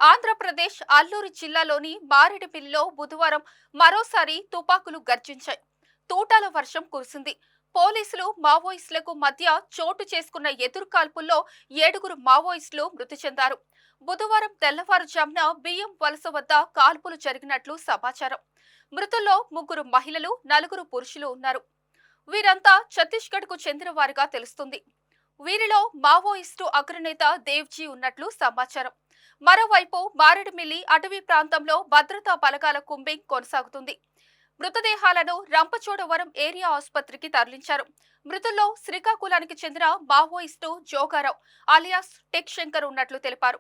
ఆంధ్రప్రదేశ్ అల్లూరి జిల్లాలోని మారేడుమిల్లిలో బుధవారం మరోసారి తుపాకులు గర్జించాయి. తూటాల వర్షం కురిసింది. పోలీసులు మావోయిస్టులకు మధ్య చోటు చేసుకున్న ఎదురుకాల్పుల్లో 7 మావోయిస్టులు మృతి చెందారు. బుధవారం తెల్లవారుజామున బియ్యం వలస వద్ద కాల్పులు జరిగినట్లు సమాచారం. మృతుల్లో 3 మహిళలు, 4 పురుషులు ఉన్నారు. వీరంతా ఛత్తీస్గఢ్ కు చెందిన వారిగా తెలుస్తుంది. వీరిలో మావోయిస్టు అగ్రనేత దేవ్జీ ఉన్నట్లు సమాచారం. మరోవైపు మారేడుమిల్లి అటవీ ప్రాంతంలో భద్రతా బలగాల కుంబింగ్ కొనసాగుతుంది. మృతదేహాలను రంపచోడవరం ఏరియా ఆసుపత్రికి తరలించారు. మృతుల్లో శ్రీకాకుళానికి చెందిన Maoist Joga Rao alias tech Shankar ఉన్నట్లు తెలిపారు.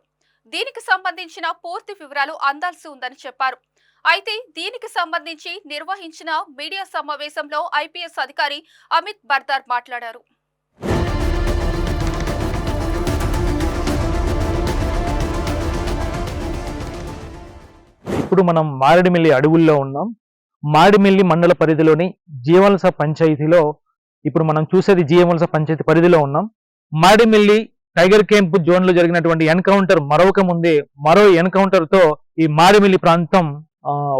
దీనికి సంబంధించిన పూర్తి వివరాలు అందాల్సి ఉందని చెప్పారు. అయితే దీనికి సంబంధించి నిర్వహించిన మీడియా సమావేశంలో ఐపీఎస్ అధికారి అమిత్ బర్దార్ మాట్లాడారు. ఇప్పుడు మనం మారేడుమిల్లి అడవుల్లో ఉన్నాం. మారేడుమిల్లి మండల పరిధిలోని జీవవలస పంచాయతీలో ఇప్పుడు మనం చూసేది జీవవలస పంచాయతీ పరిధిలో ఉన్నాం. మారేడుమిల్లి టైగర్ క్యాంప్ జోన్ లో జరిగినటువంటి ఎన్కౌంటర్ మరొక ముందే మరో ఎన్కౌంటర్ తో ఈ మారేడుమిల్లి ప్రాంతం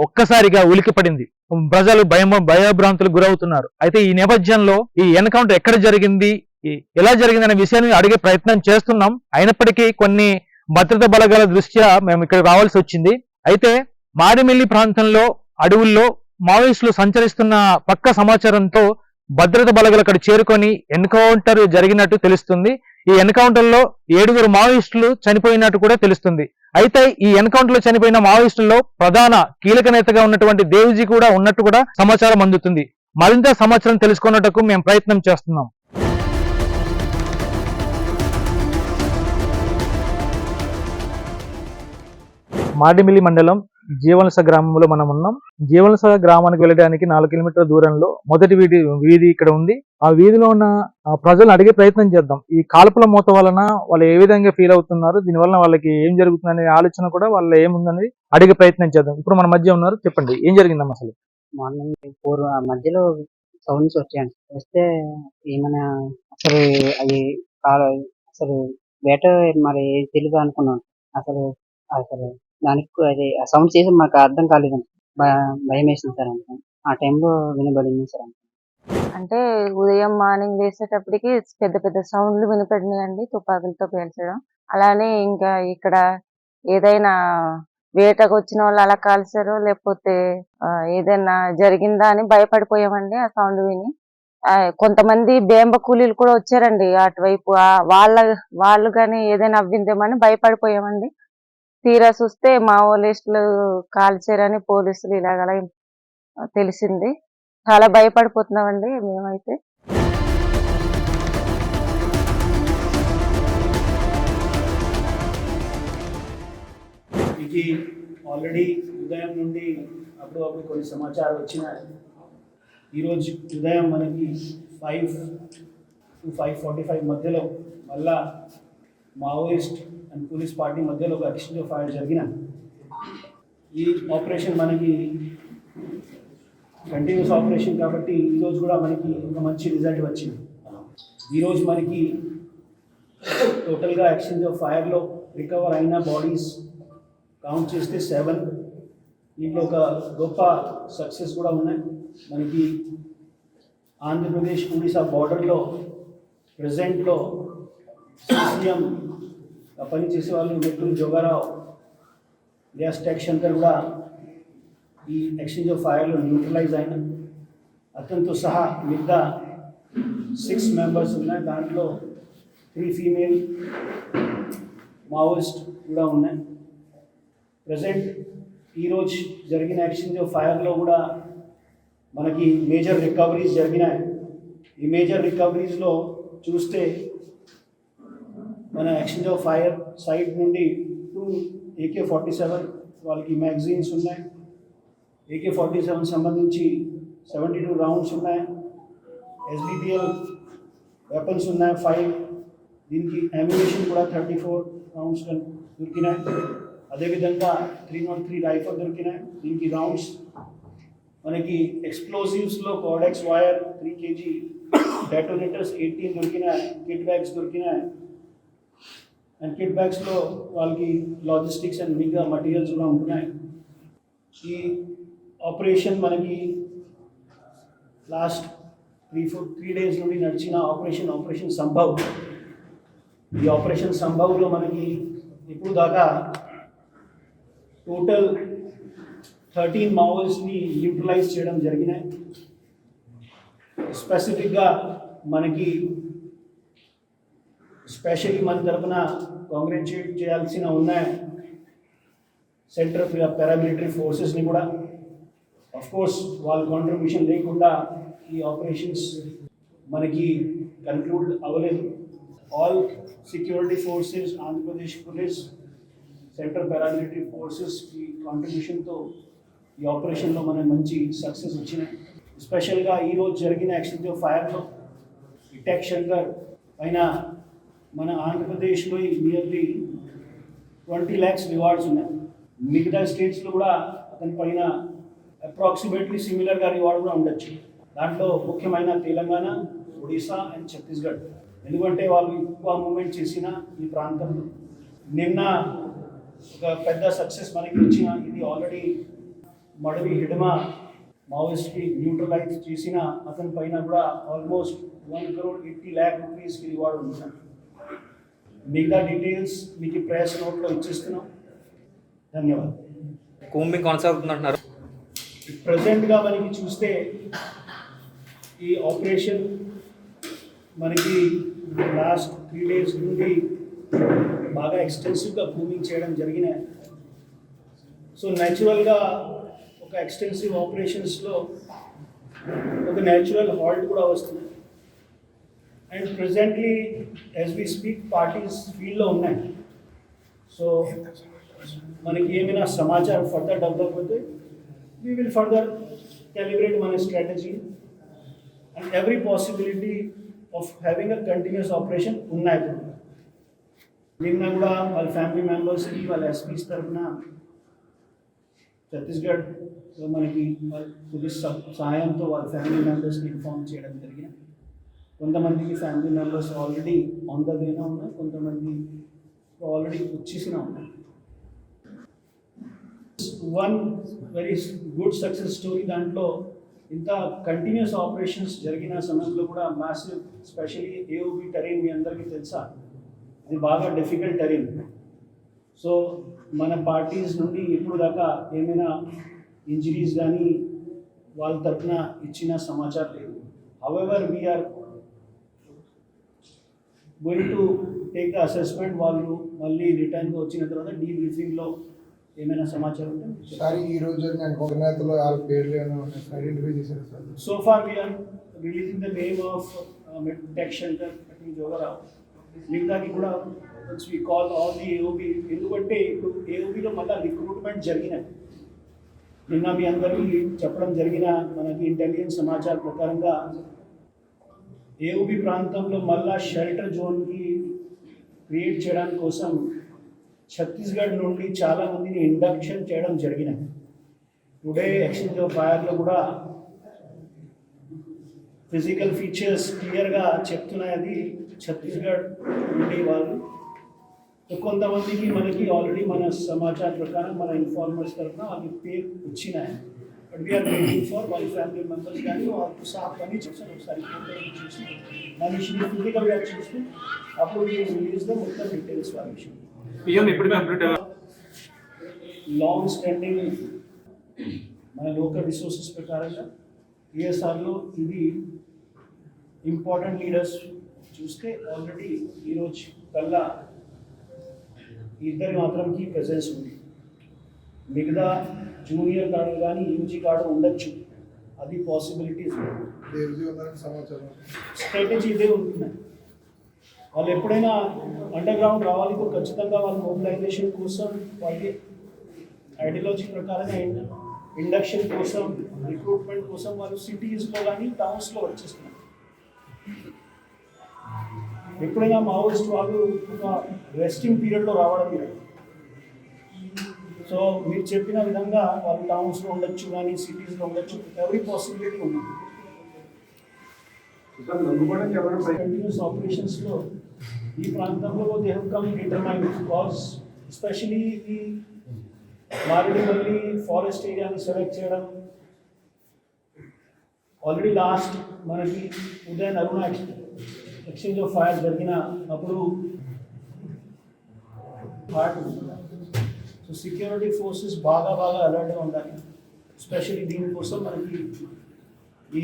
ఒక్కసారిగా ఉలికిపడింది. ప్రజలు భయభ్రాంతులకు గురవుతున్నారు. అయితే ఈ నేపథ్యంలో ఈ ఎన్కౌంటర్ ఎక్కడ జరిగింది, ఎలా జరిగింది అనే విషయాన్ని అడిగే ప్రయత్నం చేస్తున్నాం. అయినప్పటికీ కొన్ని భద్రతా బలగాల దృష్ట్యా మేము ఇక్కడ రావాల్సి వచ్చింది. అయితే మారేడుమిల్లి ప్రాంతంలో అడవుల్లో మావోయిస్టులు సంచరిస్తున్న పక్క సమాచారంతో భద్రతా బలగాలు అక్కడ చేరుకొని ఎన్కౌంటర్ జరిగినట్టు తెలుస్తుంది. ఈ ఎన్కౌంటర్ లో 7 మావోయిస్టులు చనిపోయినట్టు కూడా తెలుస్తుంది. అయితే ఈ ఎన్కౌంటర్ లో చనిపోయిన మావోయిస్టుల్లో ప్రధాన కీలక నేతగా ఉన్నటువంటి దేవ్జీ కూడా ఉన్నట్టు కూడా సమాచారం అందుతుంది. మరింత సమాచారం తెలుసుకున్నట్టుకు మేము ప్రయత్నం చేస్తున్నాం. మారేడుమిల్లి మండలం జీవవలస గ్రామంలో మనం ఉన్నాం. జీవవలస గ్రామానికి వెళ్ళడానికి 4 కిలోమీటర్ల దూరంలో మొదటి వీధి ఇక్కడ ఉంది. ఆ వీధిలో ఉన్న ప్రజలను అడిగే ప్రయత్నం చేద్దాం. ఈ కాల్పుల మూత వలన వాళ్ళు ఏ విధంగా ఫీల్ అవుతున్నారు, దీనివల్ల వాళ్ళకి ఏం జరుగుతుందనే ఆలోచన కూడా వాళ్ళ ఏముందని అడిగే ప్రయత్నం చేద్దాం. ఇప్పుడు మన మధ్య ఉన్నారు, చెప్పండి ఏం జరిగిందమ్మా అసలు? మార్నింగ్ 4 మధ్యలో సౌండ్స్ వచ్చాయండి. వస్తే ఏమైనా అసలు అవి అసలు వేట మరి తెలుగు అనుకున్నాను. అసలు అసలు దానికి అది ఆ సౌండ్ చేసి మాకు అర్థం కాలేదండి. భయం వేసింది సార్. అంటే ఆ టైంలో వినబడింది సార్. అంటే ఉదయం మార్నింగ్ లేచేటప్పటికి పెద్ద పెద్ద సౌండ్లు వినపడినాయండి, తుపాకులతో పేల్చడం. అలానే ఇంకా ఇక్కడ ఏదైనా వేటకు వచ్చిన వాళ్ళు అలా కాల్చారో లేకపోతే ఏదైనా జరిగిందా అని భయపడిపోయామండి ఆ సౌండ్ విని. కొంతమంది బేంబ కూలీలు కూడా వచ్చారండి అటువైపు. వాళ్ళు కానీ ఏదైనా అవ్విందేమని భయపడిపోయామండి. తీరా చూస్తే మావోయిస్టులు కాల్చారని పోలీసులు ఇలాగలా తెలిసింది. చాలా భయపడిపోతున్నామండి మేమైతే. ఇది ఆల్రెడీ ఉదయం నుండి అప్పుడు కొన్ని సమాచారాలు వచ్చినాయి. ఈరోజు ఉదయం మనకి 5 to 5:45 మధ్యలో మళ్ళా మావోయిస్ట్ అండ్ పోలీస్ పార్టీ మధ్యలో ఒక ఎక్స్చేంజ్ ఆఫ్ ఫైర్ జరిగిన ఈ ఆపరేషన్ మనకి కంటిన్యూస్ ఆపరేషన్ కాబట్టి ఈరోజు కూడా మనకి ఒక మంచి రిజల్ట్ వచ్చింది. ఈరోజు మనకి టోటల్గా ఎక్స్చేంజ్ ఆఫ్ ఫైర్లో రికవర్ అయిన బాడీస్ కౌంట్ చేస్తే 7. దీంట్లో ఒక గొప్ప సక్సెస్ కూడా ఉన్నాయి. మనకి ఆంధ్రప్రదేశ్ ఒడిశా బార్డర్లో ప్రజెంట్లో సీఎం పని చేసే వాళ్ళు మెట్రూరు జోగారావు అలియాస్ టెక్ శంకర్ కూడా ఈ ఎక్స్చేంజ్ ఆఫ్ ఫైర్లో న్యూట్రలైజ్ అయిన. అతనితో సహా మిగతా 6 మెంబర్స్ ఉన్నాయి. దాంట్లో 3 ఫీమేల్ మావోయిస్ట్ కూడా ఉన్నాయి. ప్రజెంట్ ఈరోజు జరిగిన ఎక్స్చేంజ్ ఆఫ్ ఫైర్లో కూడా మనకి మేజర్ రికవరీస్ జరిగినాయి. ఈ మేజర్ రికవరీస్లో చూస్తే మన ఎక్స్చేంజ్ ఆఫ్ ఫైర్ సైడ్ నుండి 2 AK-47 వాళ్ళకి మ్యాగజైన్స్ ఉన్నాయి. AK-47 సంబంధించి 72 రౌండ్స్ ఉన్నాయి. SBPL వెపన్స్ ఉన్నాయి 5. దీనికి అమ్యునిషన్ కూడా 34 రౌండ్స్ దొరికినాయి. అదేవిధంగా 303 రైఫల్ దొరికినాయి. దీనికి రౌండ్స్ మనకి ఎక్స్ప్లోజివ్స్లో కోడెక్స్ వైర్ 3 kg డెటోనేటర్స్ 18 దొరికినాయి. కిట్ బ్యాగ్స్ దొరికినాయి. అండ్ కిట్ బ్యాగ్స్లో వాళ్ళకి లాజిస్టిక్స్ అండ్ మిగతా మటీరియల్స్ కూడా ఉంటున్నాయి. ఈ ఆపరేషన్ మనకి లాస్ట్ 3 days నుండి నడిచిన ఆపరేషన్ సంభవ్. ఈ ఆపరేషన్ సంభవ్లో మనకి ఇప్పుడు దాకా టోటల్ 13 మావోయిస్ట్ని న్యూట్రలైజ్ చేయడం జరిగినాయి. స్పెసిఫిక్గా మనకి స్పెషల్లీ మన తరఫున కాంగ్రాచులేట్ చేయాల్సిన ఉన్నాయి సెంటర్ పారామిలిటరీ ఫోర్సెస్ని కూడా. ఆఫ్ కోర్స్ వాళ్ళ కాంట్రిబ్యూషన్ లేకుండా ఈ ఆపరేషన్స్ మనకి కన్క్లూడ్ అవ్వలేదు. All security forces, Andhra Pradesh police, central paramilitary forces ఈ కాంట్రిబ్యూషన్తో ఈ ఆపరేషన్లో మనకి మంచి సక్సెస్ వచ్చినాయి. స్పెషల్గా ఈరోజు జరిగిన ఎక్స్చేంజ్ ఆఫ్ ఫైర్లో ఇటాక్ శంకర్ పైన మన ఆంధ్రప్రదేశ్లో నియర్లీ 20 lakhs రివార్డ్స్ ఉన్నాయి. మిగతా స్టేట్స్లో కూడా అతని పైన అప్రాక్సిమేట్లీ సిమిలర్గా రివార్డ్ కూడా ఉండొచ్చు. దాంట్లో ముఖ్యమైన తెలంగాణ, ఒడిశా అండ్ ఛత్తీస్గఢ్. ఎందుకంటే వాళ్ళు ఎక్కువ మూమెంట్ చేసిన ఈ ప్రాంతంలో నిన్న ఒక పెద్ద సక్సెస్ మనకి ఇచ్చిన ఇది ఆల్రెడీ మడవి హిడమ మావోయిస్ట్కి న్యూట్రలైజ్ చేసిన అతని పైన కూడా ఆల్మోస్ట్ 1.80 lakh రూపీస్కి రివార్డ్ ఉంటుంది. మిగతా డీటెయిల్స్ మీకు ప్రెస్ నోట్లో ఇచ్చేస్తున్నాం. ధన్యవాదాలు. కూంబింగ్ కొనసాగుతుందంటున్నారు. ప్రజెంట్గా మనకి చూస్తే ఈ ఆపరేషన్ మనకి లాస్ట్ 3 days నుండి బాగా ఎక్స్టెన్సివ్గా కూమింగ్ చేయడం జరిగినాయి. సో న్యాచురల్గా ఒక ఎక్స్టెన్సివ్ ఆపరేషన్స్లో ఒక న్యాచురల్ హాల్ట్ కూడా వస్తుంది. And presently as we speak parties ఫీల్డ్లో ఉన్నాయి. సో మనకి ఏమైనా సమాచారం ఫర్దర్ డెవలప్ అయితే వీ విల్ ఫర్దర్ క్యాలిబ్రేట్ మన strategy and every possibility of having a continuous operation ఉన్నాయి. నిన్న కూడా వాళ్ళ ఫ్యామిలీ మెంబర్స్కి వాళ్ళ ఎస్పీస్ తరఫున ఛత్తీస్గఢ్ మనకి పోలీస్ సహాయంతో వాళ్ళ ఫ్యామిలీ మెంబర్స్కి ఇన్ఫార్మ్ చేయడం జరిగింది. కొంతమందికి family members already on the వేనా ఉన్నాయి, కొంతమంది ఆల్రెడీ వచ్చేసిన ఉన్నాయి. One very good success story దాంట్లో ఇంత కంటిన్యూస్ ఆపరేషన్స్ జరిగిన సమయంలో కూడా మ్యాసివ్ స్పెషల్లీ ఏఓబి టెరైన్ మీ అందరికీ తెలుసా, అది బాగా డిఫికల్ట్ టెరైన్. సో మన పార్టీస్ నుండి ఇప్పుడు దాకా ఏమైనా ఇంజరీస్ కానీ వాళ్ళ తరఫున ఇచ్చిన సమాచారం లేదు. However we are going to take the assessment. వాళ్ళు మళ్ళీ రిటర్న్గా వచ్చిన తర్వాత డీబ్రీఫింగ్లో ఏమైనా సమాచారం ఉంటే సార్ ఈ రోజు నేను కోఆర్డినేటర్లో వాళ్ళ పేర్లు ఐడెంటిఫై చేశారు sir. So far we are releasing the name of టెక్ శంకర్ జోగరావు. మిగతాకి కూడా once we call all the AOB. ఎందుకంటే ఇప్పుడు ఏఓబిలో మళ్ళీ రిక్రూట్మెంట్ జరిగినాయి. నిన్న మీ అందరికీ చెప్పడం జరిగిన మనకి ఇంటెలిజెన్స్ సమాచారం ప్రకారంగా ఏఓబి ప్రాంతంలో మళ్ళా షెల్టర్ జోన్కి క్రియేట్ చేయడానికి కోసం ఛత్తీస్గఢ్ నుండి చాలా మందిని ఇండక్షన్ చేయడం జరిగినాయి. టుడే ఎక్స్చేంజ్ ఆఫ్ ఫైర్లో కూడా ఫిజికల్ ఫీచర్స్ క్లియర్గా చెప్తున్నాయి అది ఛత్తీస్గఢ్ నుండి వాళ్ళు. కొంతమందికి మనకి ఆల్రెడీ మన సమాచారం ప్రకారం మన ఇన్ఫార్మర్స్ తరఫున వాళ్ళకి పేరు వచ్చినాయి. బట్ వీఆర్ వెయిటింగ్ ఫర్ వాళ్ళ ఫ్యామిలీ మెంబర్స్ కానీ వాళ్ళకు సాఫ్ అని చూసాను. ఒకసారి చూసి మనిషిని ఫిజికల్గా చూసి అప్పుడు రిలీజ్లో మొత్తం డీటెయిల్స్ వాళ్ళ విషయం. లాంగ్ స్టాండింగ్ మన లోకల్ రిసోర్సెస్ ప్రకారంగా ఏఎస్ఆర్లో ఇది ఇంపార్టెంట్ లీడర్స్ చూస్తే ఆల్రెడీ ఈరోజు కల్లా ఇద్దరు మాత్రంకి ప్రెజెన్స్ ఉంది. మిగతా జూనియర్ కార్డు కానీ యూజీ కార్డు ఉండొచ్చు, అది పాసిబిలిటీస్. సమాచారం స్ట్రాటజీ ఇదే ఉంటున్నాయి. వాళ్ళు ఎప్పుడైనా అండర్ గ్రౌండ్ రావాలి ఖచ్చితంగా వాళ్ళ మొబిలైజేషన్ కోసం వాళ్ళ ఐడియాలజీ ప్రకారంగా ఇండక్షన్ కోసం రిక్రూట్మెంట్ కోసం వాళ్ళు సిటీస్లో కానీ టౌన్స్లో వచ్చేస్తున్నారు. ఎప్పుడైనా మావోయిస్ట్ వాళ్ళు ఒక రెస్టింగ్ పీరియడ్లో రావడం లేదు. సో మీరు చెప్పిన విధంగా వాళ్ళు టౌన్స్లో ఉండొచ్చు కానీ సిటీస్లో ఉండొచ్చు, ఎవరీ పాసిబిలిటీ ఉంది. కంటిన్యూస్ ఆపరేషన్స్లో ఈ ప్రాంతంలో they have come determine because especially ఈ మారేడుమల్లి ఫారెస్ట్ ఏరియాని సెలెక్ట్ చేయడం ఆల్రెడీ లాస్ట్ మనకి ఉదయ్ అరుణ ఎక్స్చేంజ్ ఆఫ్ ఫైర్ జరిగిన అప్పుడు సో సెక్యూరిటీ ఫోర్సెస్ బాగా అలర్ట్గా ఉండాలి. ఎస్పెషల్లీ దీనికోసం మనకి ఈ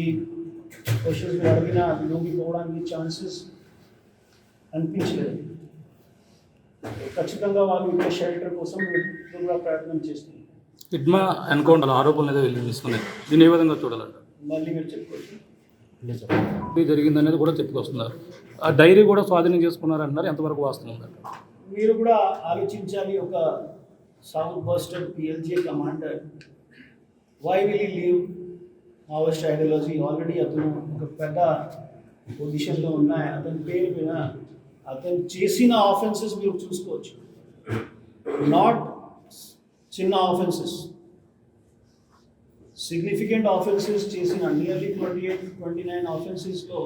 క్వశ్చన్స్ మీరు అడిగిన లొంగిపోవడానికి ఛాన్సెస్ అనిపించలేదు. ఖచ్చితంగా వాళ్ళు ఇక్కడ షెల్టర్ కోసం కూడా ప్రయత్నం చేస్తున్నారు. ఇడ్మా ఎన్కౌంటర్ ఆరోపణలు ఏదో వెలువరిస్తున్నాయి. దీన్ని ఏ విధంగా చూడాలంట? మళ్ళీ మీరు చెప్పుకోవచ్చు. ఇది జరిగిందనేది కూడా చెప్పుకొస్తున్నారు. ఆ డైరీ కూడా స్వాధీనం చేసుకున్నారంటున్నారు. ఎంతవరకు వాస్తవం ఉందంట? మీరు కూడా ఆలోచించాలి. ఒక south Bastar PLGA commander why will he leave Maoist ideology? Already అతను ఒక పెద్ద పొజిషన్లో ఉన్నాయి. అతని పేరు మీద అతను చేసిన ఆఫెన్సెస్ మీరు చూసుకోవచ్చు. నాట్ చిన్న ఆఫెన్సెస్, సిగ్నిఫికెంట్ ఆఫెన్సెస్ చేసిన నియర్లీ 28-29 ఆఫెన్సెస్లో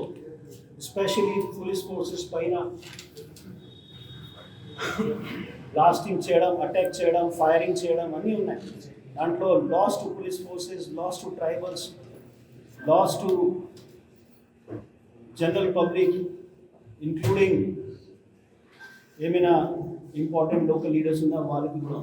ఎస్పెషలీ పోలీస్ ఫోర్సెస్ పైన బ్లాస్టింగ్ చేయడం, అటాక్ చేయడం, ఫైరింగ్ చేయడం అన్నీ ఉన్నాయి. దాంట్లో loss to police forces, loss to tribals, loss to general public, including ఏమైనా ఇంపార్టెంట్ లోకల్ లీడర్స్ ఉన్న వాళ్ళకి కూడా